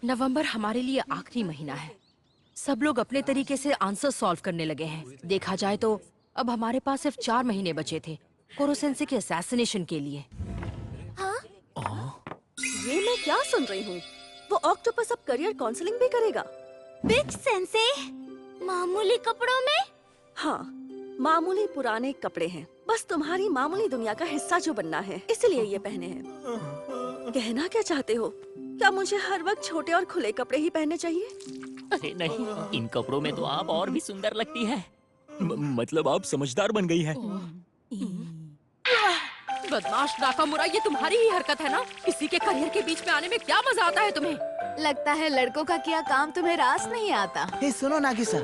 नवंबर हमारे लिए आखिरी महीना है। सब लोग अपने तरीके से आंसर सॉल्व करने लगे हैं। देखा जाए तो अब हमारे पास सिर्फ 4 महीने बचे थे कोरोसेंसे के असैसिनेशन के लिए। हाँ? ये मैं क्या सुन रही हूँ? वो ऑक्टोपस अब करियर काउंसलिंग भी करेगा? बिग सेंसे, मामूली कपड़ों में? हाँ, मामूली पुराने कपड़े हैं। बस तुम्हारी मामूली दुनिया का हिस्सा जो बनना है, इसलिए ये पहने हैं। कहना क्या चाहते हो? क्या मुझे हर वक्त छोटे और खुले कपड़े ही पहनने चाहिए? अरे नहीं, इन कपड़ों में तो आप और भी सुंदर लगती है। मतलब आप समझदार बन गई है। बदमाश नाकामुरा, ये तुम्हारी ही हरकत है ना? किसी के करियर के बीच में आने में क्या मजा आता है तुम्हें? लगता है लड़कों का किया काम तुम्हें रास नहीं आता। हे सुनो नागिसा,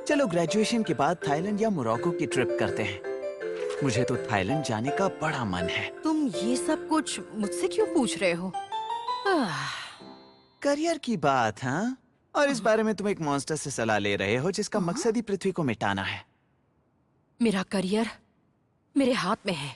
चलो ग्रेजुएशन के बाद थाईलैंड या मोरक्को की ट्रिप करते हैं। मुझे तो थाईलैंड जाने का बड़ा मन है। तुम ये सब कुछ मुझसे क्यों पूछ रहे हो? करियर की बात, हाँ? और इस बारे में तुम एक मॉन्स्टर से सलाह ले रहे हो जिसका मकसद ही पृथ्वी को मिटाना है। मेरा करियर मेरे हाथ में है।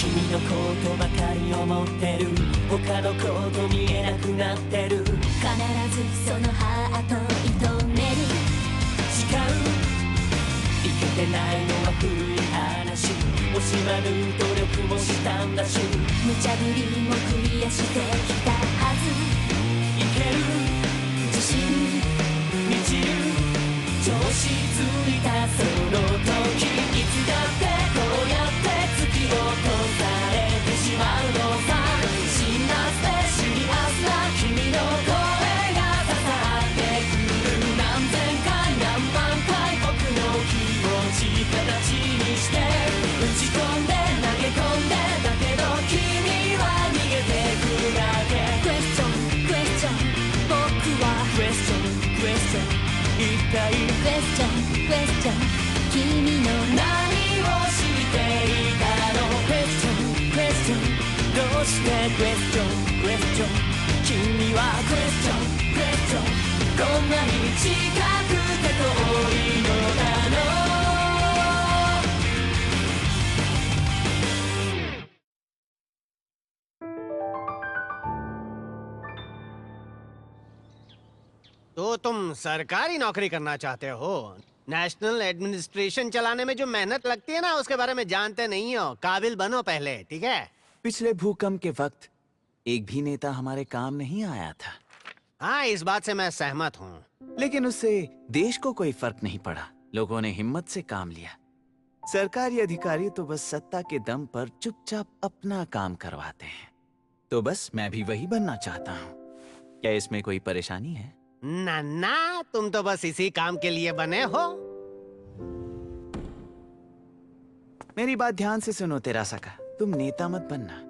君のことばかり思ってる他のこと見えなくなってる必ずそのハート射止める誓ういけてないのは古い話惜しまぬ努力もしたんだし無茶ぶりもクリアしてきたはずいける自信満ちる調子ついたその時いつだってこうやって突き落とされてしまうのさシンナースペシリアスな君の声が刺さってくる何千回何万回僕の気持ち形にして打ち込んで投げ込んでだけど君は逃げてくだけクエスチョンクエスチョン僕はクエスチョンクエスチョン一体クエスチョンクエスチョン君の何をしていたのクエスチョンクエスチョンどうしてクエスチョンクエスチョン君はクエスチョンクエスチョンこんなに近くて遠いのだろうतो तुम सरकारी नौकरी करना चाहते हो? नेशनल एडमिनिस्ट्रेशन चलाने में जो मेहनत लगती है ना, उसके बारे में जानते नहीं हो। काबिल बनो पहले, ठीक है? पिछले भूकंप के वक्त एक भी नेता हमारे काम नहीं आया था। हाँ, इस बात से मैं सहमत हूँ। लेकिन उससे देश को कोई फर्क नहीं पड़ा। लोगों ने हिम्मत से काम लिया। सरकारी अधिकारी तो बस सत्ता के दम पर चुपचाप अपना काम करवाते हैं। तो बस मैं भी वही बनना चाहता हूँ। क्या इसमें कोई परेशानी है? ना ना, तुम तो बस इसी काम के लिए बने हो। मेरी बात ध्यान से सुनो तेरासाका, तुम नेता मत बनना।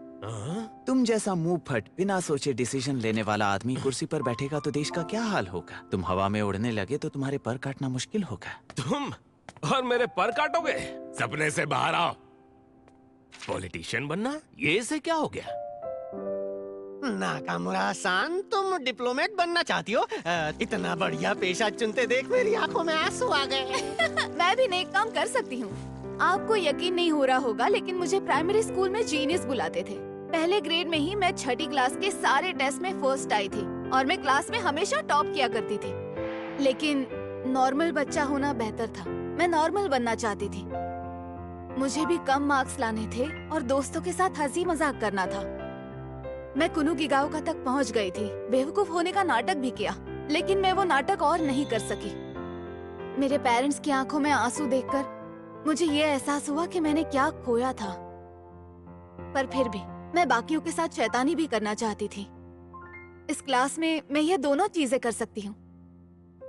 तुम जैसा मुंह फट बिना सोचे डिसीजन लेने वाला आदमी कुर्सी पर बैठेगा तो देश का क्या हाल होगा? तुम हवा में उड़ने लगे तो तुम्हारे पर काटना मुश्किल होगा। तुम और मेरे पर काटोगे? सपने से बाहर आओ। पॉलिटिशियन बनना, ये इसे क्या हो गया? नाकामुरा-सान, तुम डिप्लोमेट बनना चाहती हो? इतना बढ़िया पेशा चुनते देख मेरी आंखों में आंसू आ गए। मैं भी नेक काम कर सकती हूँ। आपको यकीन नहीं हो रहा होगा, लेकिन मुझे प्राइमरी स्कूल में जीनियस बुलाते थे। पहले ग्रेड में ही मैं छठी क्लास के सारे टेस्ट में फर्स्ट आई थी और मैं क्लास में हमेशा टॉप किया करती थी। लेकिन नॉर्मल बच्चा होना बेहतर था। मैं नॉर्मल बनना चाहती थी। मुझे भी कम मार्क्स लाने थे और दोस्तों के साथ हंसी मजाक करना था। मैं कुनुगिगाओका तक पहुंच गई थी। बेवकूफ होने का नाटक भी किया, लेकिन मैं वो नाटक और नहीं कर सकी। मेरे पेरेंट्स की आंखों में आंसू देखकर मुझे ये एहसास हुआ कि मैंने क्या खोया था। पर फिर भी मैं बाकियों के साथ शैतानी भी करना चाहती थी। इस क्लास में मैं ये दोनों चीजें कर सकती हूँ।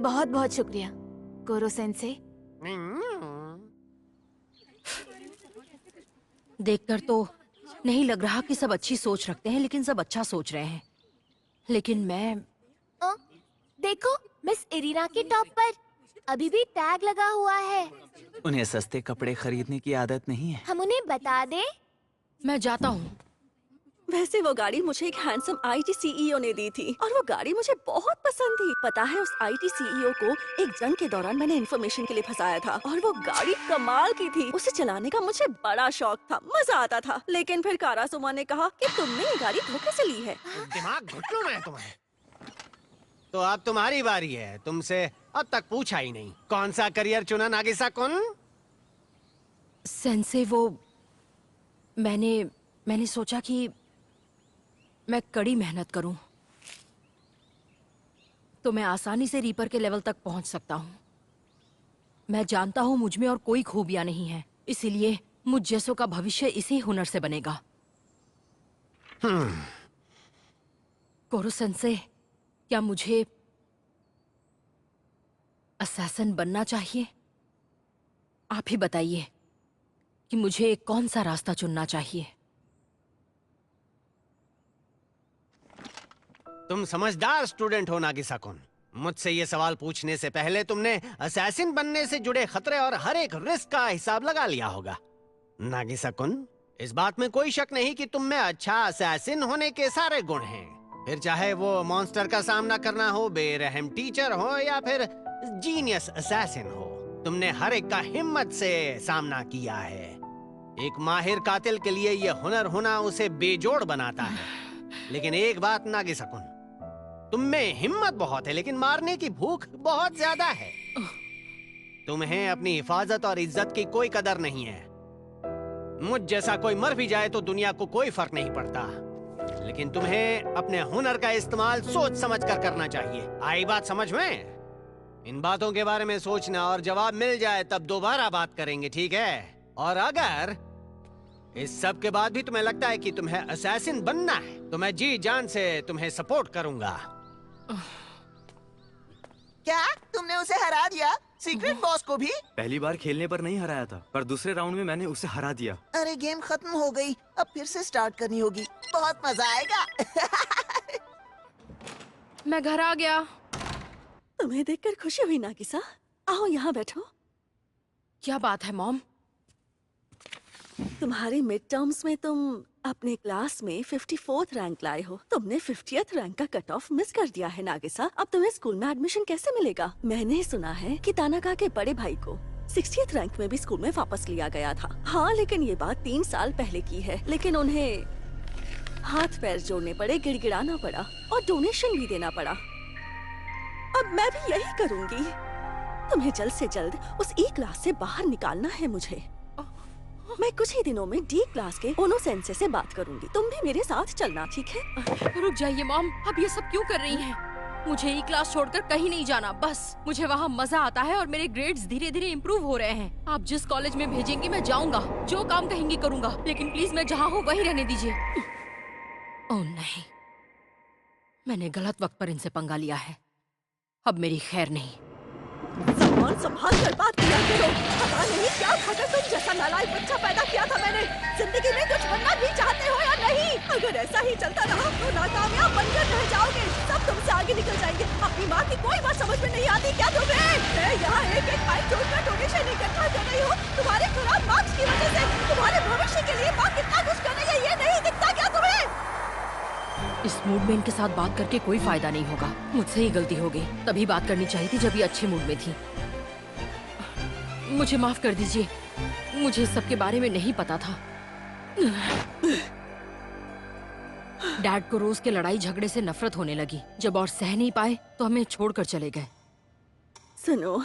बहुत बहुत शुक्रिया कोरो सेंसे। देखकर तो नहीं लग रहा कि सब अच्छी सोच रखते हैं, लेकिन सब अच्छा सोच रहे हैं। लेकिन मैं देखो मिस इरीना के टॉप पर अभी भी टैग लगा हुआ है। उन्हें सस्ते कपड़े खरीदने की आदत नहीं है। हम उन्हें बता दें? मैं जाता हूँ। वैसे वो गाड़ी मुझे एक हैंडसम आईटी सीईओ ने दी थी और वो गाड़ी मुझे बहुत पसंद थी। पता है, उस आईटी सीईओ को एक जंग के दौरान मैंने इन्फॉर्मेशन के लिए फंसाया था और वो गाड़ी कमाल की थी। उसे चलाने का मुझे बड़ा शौक था, मजा आता था। लेकिन फिर कारासुमा ने कहा कि तुमने ये गाड़ी धोखे से ली है। दिमाग घुटनों में है तुम्हारे। तो अब तुम्हारी बारी है। तुमसे अब तक पूछा ही नहीं, कौन सा करियर चुना नागिसा-कुन? सेंसे, वो मैंने सोचा कि मैं कड़ी मेहनत करूं तो मैं आसानी से रीपर के लेवल तक पहुंच सकता हूं। मैं जानता हूं मुझ में और कोई खूबियां नहीं है, इसीलिए मुझ जैसों का भविष्य इसी हुनर से बनेगा। कोरो सेंसे, क्या मुझे असैसिन बनना चाहिए? आप ही बताइए कि मुझे कौन सा रास्ता चुनना चाहिए। तुम समझदार स्टूडेंट हो नागिसा-कुन। मुझसे ये सवाल पूछने से पहले तुमने असैसिन बनने से जुड़े खतरे और हर एक रिस्क का हिसाब लगा लिया होगा। नागिसा-कुन, इस बात में कोई शक नहीं कि तुम में अच्छा असैसिन होने के सारे गुण हैं। फिर चाहे वो मॉन्स्टर का सामना करना हो, बेरहम टीचर हो या फिर जीनियस असैसिन हो, तुमने हर एक का हिम्मत से सामना किया है। एक माहिर कातिल के लिए ये हुनर होना उसे बेजोड़ बनाता है। लेकिन एक बात नागिसा-कुन, तुम में हिम्मत बहुत है लेकिन मारने की भूख बहुत ज्यादा है। तुम्हें अपनी हिफाजत और इज्जत की कोई कदर नहीं है। मुझ जैसा कोई मर भी जाए तो दुनिया को कोई फर्क नहीं पड़ता, लेकिन तुम्हें अपने हुनर का इस्तेमाल सोच समझ कर करना चाहिए। आई बात समझ में? इन बातों के बारे में सोचना और जवाब मिल जाए तब दोबारा बात करेंगे, ठीक है? और अगर इस सब के बाद भी तुम्हें लगता है कि तुम्हें असैसिन बनना है तो मैं जी जान से तुम्हें सपोर्ट करूंगा। क्या तुमने उसे हरा दिया? सीक्रेट बॉस को भी? पहली बार खेलने पर नहीं हराया था, पर दूसरे राउंड में मैंने उसे हरा दिया। अरे गेम खत्म हो गई, अब फिर से स्टार्ट करनी होगी। बहुत मजा आएगा। मैं घर आ गया। तुम्हें देखकर खुशी हुई नागिसा। आओ यहाँ बैठो। क्या बात है मॉम? तुम्हारे मिड टर्म्स में तुम अपने क्लास में 54th रैंक लाए हो। तुमने 50th रैंक का कट ऑफ मिस कर दिया है नागिसा। अब तुम्हें स्कूल में एडमिशन कैसे मिलेगा? मैंने सुना है कि तानाका के बड़े भाई को 60th रैंक में भी स्कूल में वापस लिया गया था। हाँ, लेकिन ये बात 3 साल पहले की है। लेकिन उन्हें हाथ पैर जोड़ने पड़े, गिड़गिड़ाना पड़ा और डोनेशन भी देना पड़ा। अब मैं भी यही करूँगी। तुम्हें जल्द से जल्द उस ई क्लास से बाहर निकालना है मुझे। मैं कुछ ही दिनों में डी क्लास के ओनो सेंसे से बात करूंगी। तुम भी मेरे साथ चलना, ठीक है? रुक जाइए मॉम, अब ये सब क्यों कर रही हैं? मुझे ई क्लास छोड़कर कहीं नहीं जाना। बस मुझे वहाँ मजा आता है और मेरे ग्रेड्स धीरे धीरे इम्प्रूव हो रहे हैं। आप जिस कॉलेज में भेजेंगी मैं जाऊंगा, जो काम कहेंगी करूंगा, लेकिन प्लीज मैं जहाँ हूँ वहीं रहने दीजिए। ओह नहीं, मैंने गलत वक्त पर इनसे पंगा लिया है। अब मेरी खैर नहीं। सामान संभाल कर बात किया करो। पता नहीं क्या खाकर तुम जैसा नालायक बच्चा पैदा किया था मैंने। जिंदगी में कुछ बनना भी चाहते हो या नहीं? अगर ऐसा ही चलता रहा तो नाकामयाब बनकर रह जाओगे। सब तुमसे आगे निकल जाएंगे। अपनी माँ की कोई बात समझ में नहीं आती क्या तुम्हें? मैं यहाँ एक एक पाइप जोड़कर डोनेशन इकट्ठा कर रही हूँ तुम्हारे खराब मार्क्स की वजह से। तुम्हारे भविष्य के लिए माँ कितना कुछ कर रही है ये नहीं दिखता क्या तुम्हें? इस मूड में इनके साथ बात करके कोई फायदा नहीं होगा। मुझसे ही गलती हो गई। तभी बात करनी चाहिए थी जब ये अच्छे मूड में थी। मुझे माफ कर दीजिए, मुझे इस सब के बारे में नहीं पता था। डैड को रोज के लड़ाई झगड़े से नफरत होने लगी। जब और सह नहीं पाए तो हमें छोड़कर चले गए। सुनो,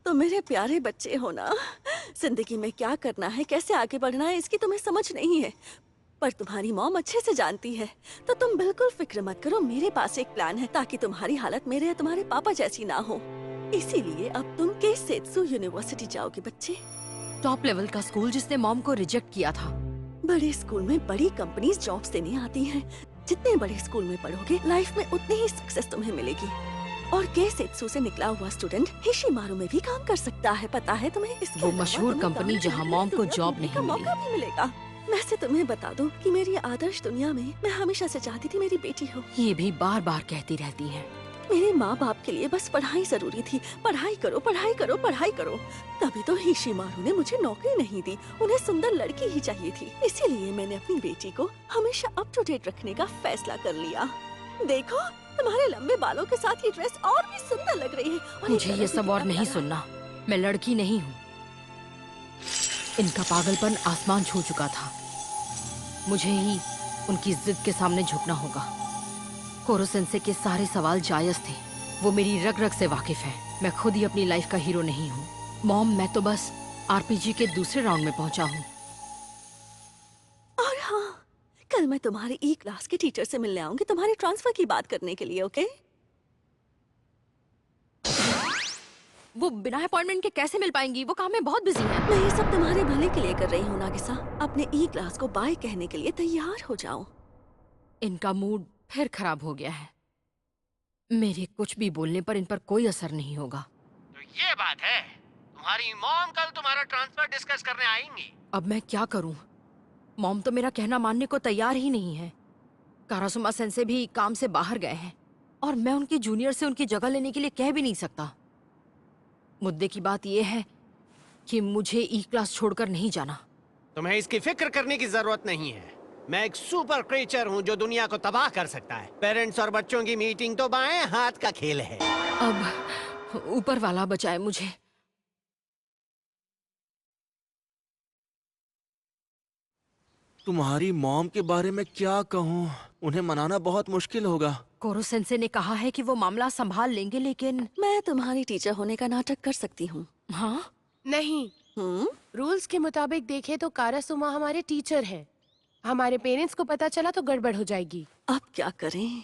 तुम मेरे प्यारे बच्चे हो ना। जिंदगी में क्या करना है, कैसे आगे बढ़ना है, इसकी तुम्हें समझ नहीं है, पर तुम्हारी मॉम अच्छे से जानती है। तो तुम बिल्कुल फिक्र मत करो। मेरे पास एक प्लान है ताकि तुम्हारी हालत मेरे या तुम्हारे पापा जैसी ना हो। इसीलिए अब तुम केसेत्सु यूनिवर्सिटी जाओगे बच्चे। टॉप लेवल का स्कूल जिसने मॉम को रिजेक्ट किया था। बड़े स्कूल में बड़ी कंपनीज जॉब्स देने आती हैं। जितने बड़े स्कूल में पढ़ोगे लाइफ में उतनी ही सक्सेस तुम्हें मिलेगी। और केसेत्सु से निकला हुआ स्टूडेंट हिशिमारू में भी काम कर सकता है, पता है तुम्हें? इसके वो मशहूर कंपनी जहाँ मॉम को जॉब नहीं मिली। मौका भी मिलेगा। वैसे तुम्हें बता दूं कि मेरी आदर्श दुनिया में मैं हमेशा से चाहती थी मेरी बेटी हो। ये भी बार बार कहती रहती हैं। मेरे माँ बाप के लिए बस पढ़ाई जरूरी थी। पढ़ाई करो, पढ़ाई करो, पढ़ाई करो। तभी तो हिशिमारू ने मुझे नौकरी नहीं दी। उन्हें सुंदर लड़की ही चाहिए थी। इसीलिए मैंने अपनी बेटी को हमेशा अप टू डेट रखने का फैसला कर लिया। देखो, तुम्हारे लंबे बालों के साथ ये ड्रेस और भी सुंदर लग रही है। और मुझे ये सब और नहीं सुनना। मैं लड़की नहीं हूँ। इनका पागलपन आसमान छू चुका था। मुझे ही उनकी जिद के सामने झुकना होगा। कोरो सेंसे के सारे सवाल जायज थे। वो मेरी रग रग से वाकिफ है। मैं खुद ही अपनी लाइफ का हीरो नहीं हूँ। मॉम, मैं तो बस आरपीजी के दूसरे राउंड में पहुंचा हूँ। और हाँ, कल मैं तुम्हारी ई क्लास के टीचर से मिलने आऊंगी तुम्हारे ट्रांसफर की बात करने के लिए, ओके? वो बिना अपॉइंटमेंट के कैसे मिल पाएंगी? वो काम में बहुत बिजी है। मैं ये सब तुम्हारे भले के लिए कर रही हूँ नागिसा। अपने ई क्लास को बाय कहने के लिए तैयार हो जाओ। इनका मूड फिर खराब हो गया है। मेरे कुछ भी बोलने पर इन पर कोई असर नहीं होगा। तो ये बात है। तुम्हारी मॉम कल तुम्हारा ट्रांसफर डिस्कस करने आएंगी। अब मैं क्या करूं? मॉम तो मेरा कहना मानने को तैयार ही नहीं है। कारासुमा सेंसे भी काम से बाहर गए हैं और मैं उनके जूनियर से उनकी जगह लेने के लिए कह भी नहीं सकता। मुद्दे की बात यह है कि मुझे ई क्लास छोड़कर नहीं जाना। तुम्हें इसकी फिक्र करने की जरूरत नहीं है। मैं एक सुपर क्रीचर हूँ जो दुनिया को तबाह कर सकता है। पेरेंट्स और बच्चों की मीटिंग तो बाएं हाथ का खेल है। अब ऊपर वाला बचाए मुझे। तुम्हारी मॉम के बारे में क्या कहूँ? उन्हें मनाना बहुत मुश्किल होगा। कोरो सेंसे ने कहा है कि वो मामला संभाल लेंगे, लेकिन मैं तुम्हारी टीचर होने का नाटक कर सकती हूँ। हाँ? नहीं, रूल्स के मुताबिक देखें तो कारासुमा हमारे टीचर हैं। हमारे पेरेंट्स को पता चला तो गड़बड़ हो जाएगी। अब क्या करें?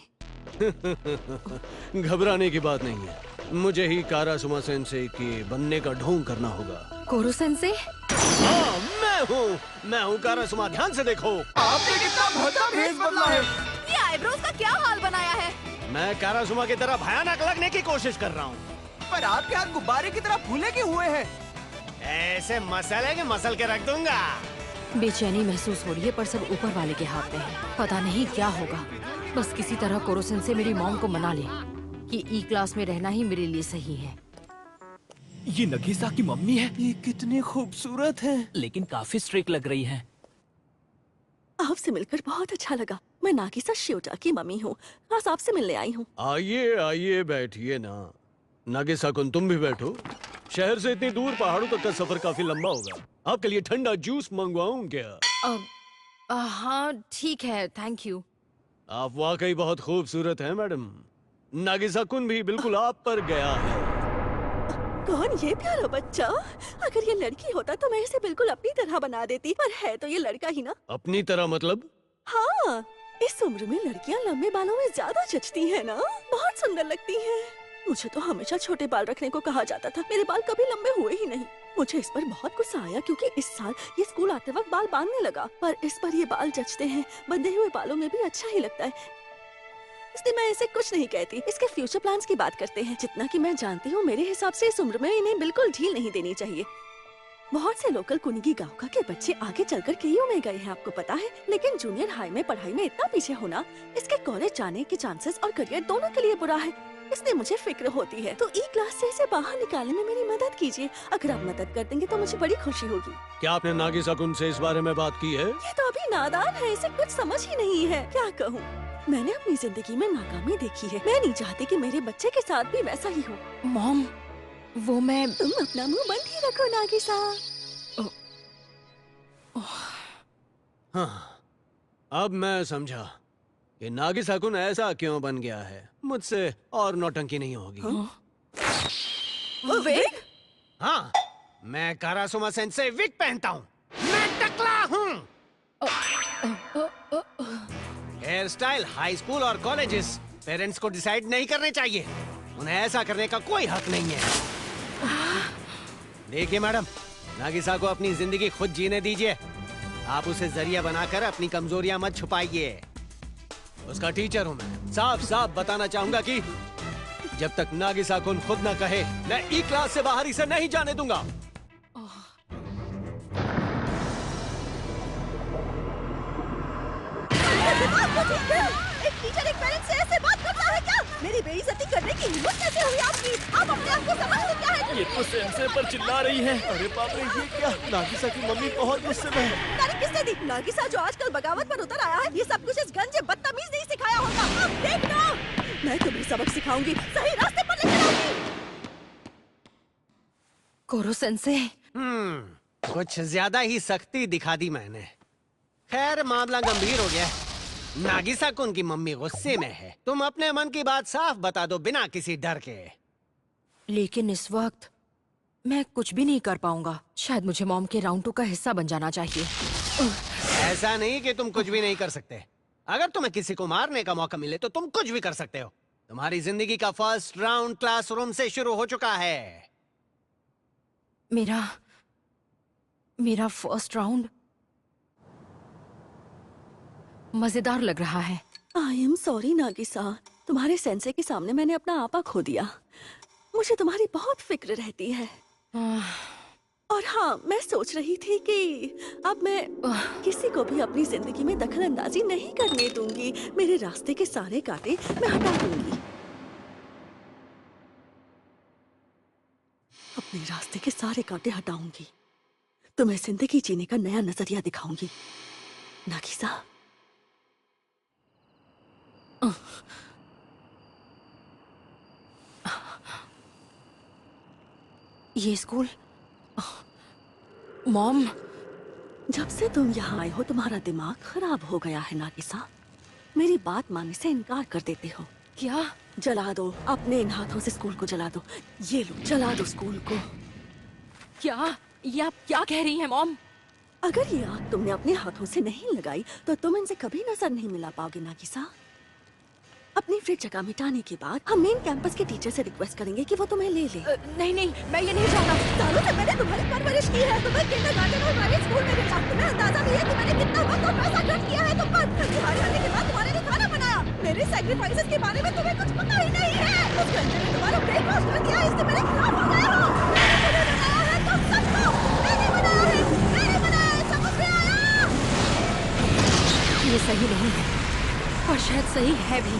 घबराने की बात नहीं है। मुझे ही कारासुमा सेंसे के बनने का ढोंग करना होगा। कोरो सेंसे? हाँ, मैं हूँ कारासुमा। ध्यान से देखो। आपने कितना भद्दा भेष बदला है। ये आईब्रोज का क्या हाल बनाया है? मैं कारासुमा की तरह भयानक लगने की कोशिश कर रहा हूँ। पर आपके हाथ गुब्बारे की तरह फूले क्यों हुए हैं? ऐसे मसले के मसल के रख दूंगा। बेचैनी महसूस हो रही है, पर सब ऊपर वाले के हाथ में है। पता नहीं क्या होगा। बस किसी तरह कोरो सेंसे मेरी मॉम को मना ले कि ई क्लास में रहना ही मेरे लिए सही है। ये नगीसा की मम्मी है। ये कितनी खूबसूरत है, लेकिन काफी स्ट्रिक्ट लग रही है। आपसे मिलकर बहुत अच्छा लगा। मैं नागिसा शियोटा की मम्मी हूँ। बस आपसे मिलने आई हूँ। आइए आइए, बैठिए ना। नागिसा-कुन, तुम भी बैठो। शहर से इतनी दूर पहाड़ों तक का सफर काफी लंबा होगा। आपके लिए ठंडा जूस मंगवाऊं क्या? हाँ ठीक है, थैंक यू। आप वाकई बहुत खूबसूरत हैं मैडम। नागिसा-कुन भी बिल्कुल आप पर गया है। कौन ये प्यारा बच्चा? अगर ये लड़की होता तो मैं इसे बिल्कुल अपनी तरह बना देती, पर है तो ये लड़का ही ना। अपनी तरह मतलब? हाँ, इस उम्र में लड़कियाँ लंबे बालों में ज्यादा जचती हैं ना। बहुत सुंदर लगती हैं। मुझे तो हमेशा छोटे बाल रखने को कहा जाता था। मेरे बाल कभी लंबे हुए ही नहीं। मुझे इस पर बहुत गुस्सा आया क्योंकि इस साल ये स्कूल आते वक्त बाल बांधने लगा, पर इस पर ये बाल जचते हैं। बंधे हुए बालों में भी अच्छा ही लगता है, इसलिए मैं इसे कुछ नहीं कहती। इसके फ्यूचर प्लान्स की बात करते हैं। जितना कि मैं जानती हूँ, मेरे हिसाब से इस उम्र में इन्हें बिल्कुल ढील नहीं देनी चाहिए। बहुत से लोकल कुनिगी गाँव का के बच्चे आगे चलकर केयू में गए हैं, आपको पता है। लेकिन जूनियर हाई में पढ़ाई में इतना पीछे होना, इसके कॉलेज जाने के चांसेस और करियर दोनों के लिए बुरा है। इसलिए मुझे फिक्र होती है। तो ई क्लास से इसे बाहर निकालने में मेरी मदद कीजिए। अगर आप मदद कर देंगे तो मुझे बड़ी खुशी होगी। क्या आपने नागिसा-कुन से इस बारे में बात की है? ये तो अभी नादान है, इसे कुछ समझ ही नहीं है। क्या कहूँ, मैंने अपनी जिंदगी में नाकामी देखी है। मैं नहीं चाहती कि मेरे बच्चे के साथ भी वैसा ही हो। मॉम, वो मैं... तुम अपना मुंह बंद ही रखो नागिसा। हाँ, अब मैं समझा कि नागिसा-कुन ऐसा क्यों बन गया है। मुझसे और नौटंकी नहीं होगी। विग? हाँ, मैं कारासुमा सेंसे विग पहनता हूँ। मैं टकला हूँ। हेयर स्टाइल हाई स्कूल और कॉलेजेस पेरेंट्स को डिसाइड नहीं करने चाहिए। उन्हें ऐसा करने का कोई हक नहीं है। देखिए मैडम, नागिसा को अपनी जिंदगी खुद जीने दीजिए। आप उसे जरिया बनाकर अपनी कमजोरियां मत छुपाइए। उसका टीचर हूँ मैं। साफ साफ बताना चाहूंगा कि जब तक नागिसा-कुन खुद न कहे, मैं ई क्लास से बाहर इसे नहीं जाने दूंगा। एक टीचर एक पेरेंट्स से ऐसे बात करता है क्या? मेरी बेइज्जती करने की हिम्मत कैसे हुई आपकी? आप अपने आप को समझते क्या है? ये तो सेंसे पर चिल्ला रही है। अरे बाप रे, ये क्या? नागिसा की मम्मी बहुत गुस्से में है। तारीफ किसने दी? नागिसा जो आजकल बगावत पर उतर आया है, ये सब कुछ इस गंजे बदतमीज ने सिखाया होगा। अब देखना, मैं तुम्हें सबक सिखाऊंगी, सही रास्ते पर लेकर आऊंगी। कोरो सेंसे, कुछ ज्यादा ही सख्ती दिखा दी मैंने। खैर, मामला गंभीर हो गया है। नागिसा कुन की मम्मी गुस्से में है। तुम अपने मन की बात साफ बता दो बिना किसी डर के। लेकिन इस वक्त मैं कुछ भी नहीं कर पाऊंगा। शायद मुझे मॉम के राउंड 2 का हिस्सा बन जाना चाहिए। ऐसा नहीं कि तुम कुछ भी नहीं कर सकते। अगर तुम्हें किसी को मारने का मौका मिले तो तुम कुछ भी कर सकते हो। तुम्हारी जिंदगी का फर्स्ट राउंड क्लासरूम से शुरू हो चुका है। मेरा फर्स्ट राउंड मजेदार लग रहा है। आई एम सॉरी नागिसा, तुम्हारे सेंसे के सामने मैंने अपना आपा खो दिया। मुझे तुम्हारी बहुत फिक्र रहती है। और हाँ, मैं सोच रही थी कि अब मैं किसी को भी अपनी जिंदगी में दखल अंदाजी नहीं करने दूंगी। मेरे रास्ते के सारे कांटे मैं हटा दूंगी। अपने रास्ते के सारे कांटे हटाऊंगी। तुम्हें जिंदगी जीने का नया नजरिया दिखाऊंगी नागिसा। ये स्कूल, मॉम, जब से तुम यहाँ आए हो तुम्हारा दिमाग खराब हो गया है नागिसा। मेरी बात मानने से इनकार कर देते हो। क्या? जला दो, अपने इन हाथों से स्कूल को जला दो। ये लो, जला दो स्कूल को। क्या? ये आप क्या कह रही हैं मॉम? अगर ये आग तुमने अपने हाथों से नहीं लगाई तो तुम इनसे कभी नजर नहीं मिला पाओगे नागिसा। अपनी फ्रिज जगह मिटाने के बाद हम मेन कैंपस के टीचर से रिक्वेस्ट करेंगे कि वो तुम्हें ले ले। नहीं, मैं ये नहीं चाहता। सालों से मैंने तुम्हारी परवरिश की है। तुम्हें किंडरगार्टन और प्राइवेट स्कूल में भेजा। तुम्हें अंदाजा नहीं है कि मैंने कितना वक्त और पैसा खर्च किया है तुम पर। तुम्हारे आने के बाद तुम्हारे लिए खाना बनाया। मेरे सैक्रिफाइसेस के बारे में तुम्हें कुछ पता ही नहीं है। उस घंटे में तुम्हारा ब्रेकफास्ट कर दिया, इससे मेरे खिलाफ हो गए हो। मैंने बनाया है तुम सबको। मैंने बनाया है, समझ में आया? ये सही नहीं है और शायद सही है भी।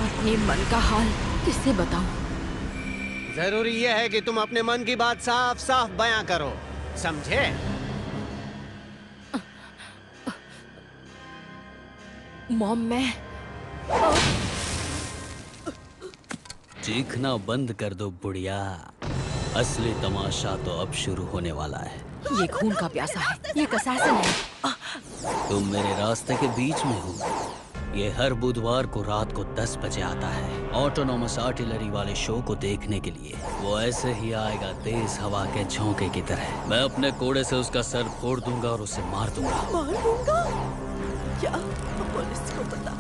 अपने मन का हाल किससे बताऊं? जरूरी यह है कि तुम अपने मन की बात साफ साफ बयां करो, समझे? मॉम, मैं चीखना बंद कर दो बुढ़िया। असली तमाशा तो अब शुरू होने वाला है। ये खून का प्यासा है, ये कसैसन है। तुम मेरे रास्ते के बीच में हो। ये हर बुधवार को रात को 10 बजे आता है ऑटोनोमस आर्टिलरी वाले शो को देखने के लिए। वो ऐसे ही आएगा तेज हवा के झोंके की तरह। मैं अपने कोड़े से उसका सर फोड़ दूंगा और उसे मार दूंगा। मार दूंगा? क्या पुलिस को पता?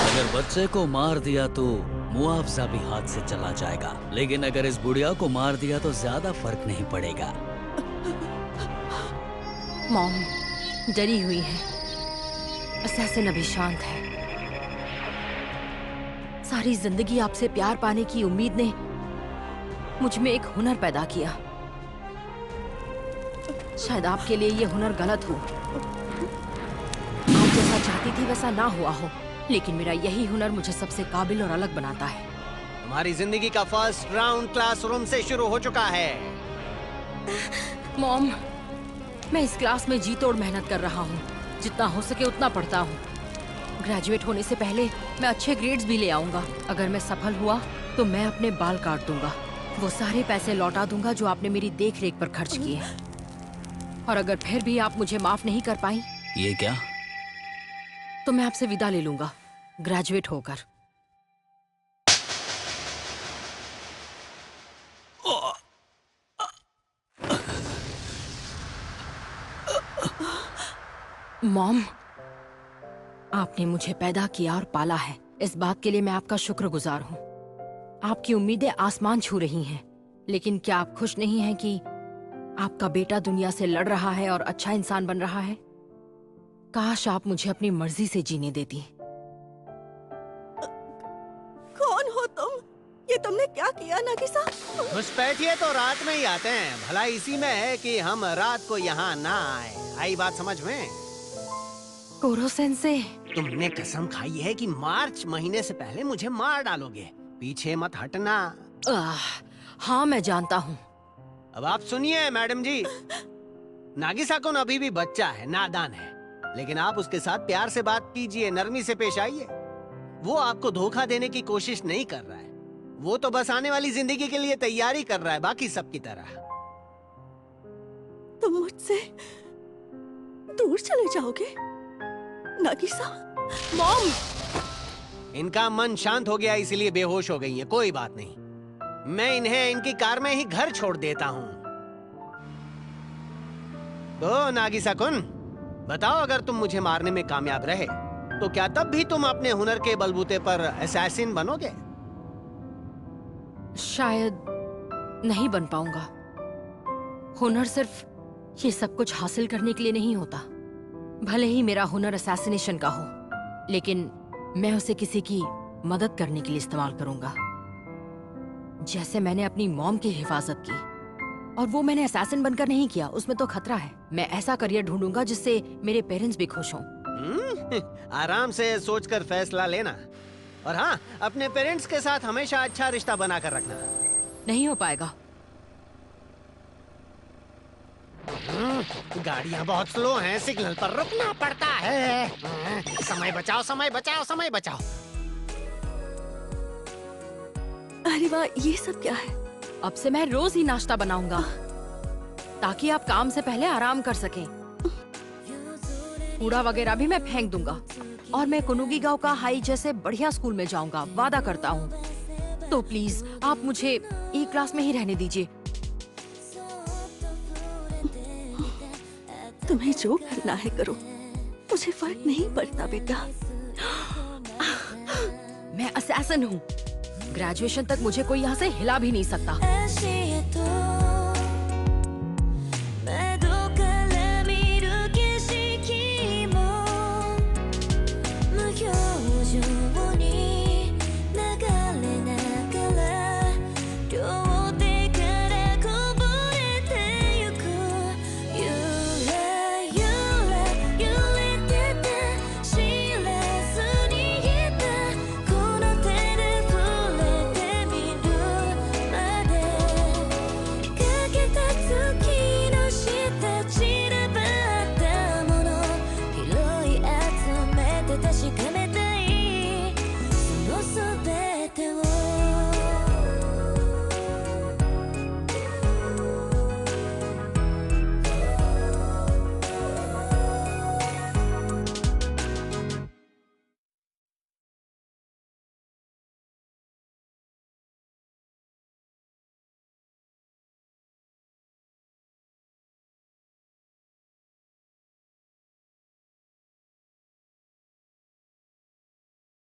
अगर बच्चे को मार दिया तो मुआवजा भी हाथ से चला जाएगा, लेकिन अगर इस बुढ़िया को मार दिया तो ज्यादा फर्क नहीं पड़ेगा। मॉम डरी हुई है, असैसिन अभी शांत है। सारी जिंदगी आपसे प्यार पाने की उम्मीद ने मुझ में एक हुनर पैदा किया। शायद आपके लिए ये हुनर गलत हो। आप जैसा चाहती थी वैसा ना हुआ हो, लेकिन मेरा यही हुनर मुझे सबसे काबिल और अलग बनाता है। तुम्हारी जिंदगी का फर्स्ट राउंड क्लासरूम से शुरू हो चुका है। मॉम, मैं इस क्लास में जी तोड़ मेहनत कर रहा हूँ। जितना हो सके उतना पढ़ता हूँ। ग्रेजुएट होने से पहले मैं अच्छे ग्रेड्स भी ले आऊंगा। अगर मैं सफल हुआ तो मैं अपने बाल काट दूंगा। वो सारे पैसे लौटा दूंगा जो आपने मेरी देख रेख पर खर्च किए। और अगर फिर भी आप मुझे माफ नहीं कर पाई, ये क्या? तो मैं आपसे विदा ले लूंगा ग्रेजुएट होकर। मॉम, आपने मुझे पैदा किया और पाला है। इस बात के लिए मैं आपका शुक्रगुजार हूँ। आपकी उम्मीदें आसमान छू रही हैं, लेकिन क्या आप खुश नहीं हैं कि आपका बेटा दुनिया से लड़ रहा है और अच्छा इंसान बन रहा है? काश आप मुझे अपनी मर्जी से जीने देती। कौन हो तुम? ये तुमने क्या किया नागिसा? घुसपैठिए तो रात में ही आते हैं। भला इसी में है कि हम रात को यहाँ ना आए। आई बात समझ में? कोरो सेंसे, तुमने कसम खाई है कि मार्च महीने से पहले मुझे मार डालोगे। पीछे मत हटना। हाँ मैं जानता हूँ। अब आप सुनिए मैडम जी, नागिसा-कुन अभी भी बच्चा है, नादान है, लेकिन आप उसके साथ प्यार से बात कीजिए, नरमी से पेश आइए। वो आपको धोखा देने की कोशिश नहीं कर रहा है, वो तो बस आने वाली जिंदगी के लिए तैयारी कर रहा है, बाकी सबकी तरह। तुम मुझसे दूर चले जाओगे नागिसा? मॉम! इनका मन शांत हो गया इसलिए बेहोश हो गई है, कोई बात नहीं। मैं इन्हें इनकी कार में ही घर छोड़ देता हूँ। तो नागिसा-कुन, बताओ, अगर तुम मुझे मारने में कामयाब रहे तो क्या तब भी तुम अपने हुनर के बलबूते पर असैसिन बनोगे? शायद नहीं बन पाऊंगा। हुनर सिर्फ ये सब कुछ हासिल करने के लिए नहीं होता। भले ही मेरा हुनर असैसिनेशन का हो, लेकिन मैं उसे किसी की मदद करने के लिए इस्तेमाल करूंगा। जैसे मैंने अपनी मॉम की हिफाजत की, और वो मैंने असैसिन बनकर नहीं किया, उसमें तो खतरा है। मैं ऐसा करियर ढूंढूंगा जिससे मेरे पेरेंट्स भी खुश हों। आराम से सोचकर फैसला लेना, और हाँ, अपने पेरेंट्स के साथ हमेशा अच्छा रिश्ता बनाकर रखना। नहीं हो पाएगा। गाड़ियाँ बहुत स्लो हैं, सिग्नल पर रुकना पड़ता है। समय बचाओ, समय बचाओ, समय बचाओ। अरे वाह, ये सब क्या है? अब से मैं रोज ही नाश्ता बनाऊंगा ताकि आप काम से पहले आराम कर सकें। कूड़ा वगैरह भी मैं फेंक दूंगा, और मैं कुनुगी गांव का हाई जैसे बढ़िया स्कूल में जाऊंगा, वादा करता हूँ। तो प्लीज आप मुझे एक क्लास में ही रहने दीजिए। तुम्हें जो करना है करो, मुझे फर्क नहीं पड़ता बेटा। मैं असैसिन हूँ। ग्रेजुएशन तक मुझे कोई यहाँ से हिला भी नहीं सकता।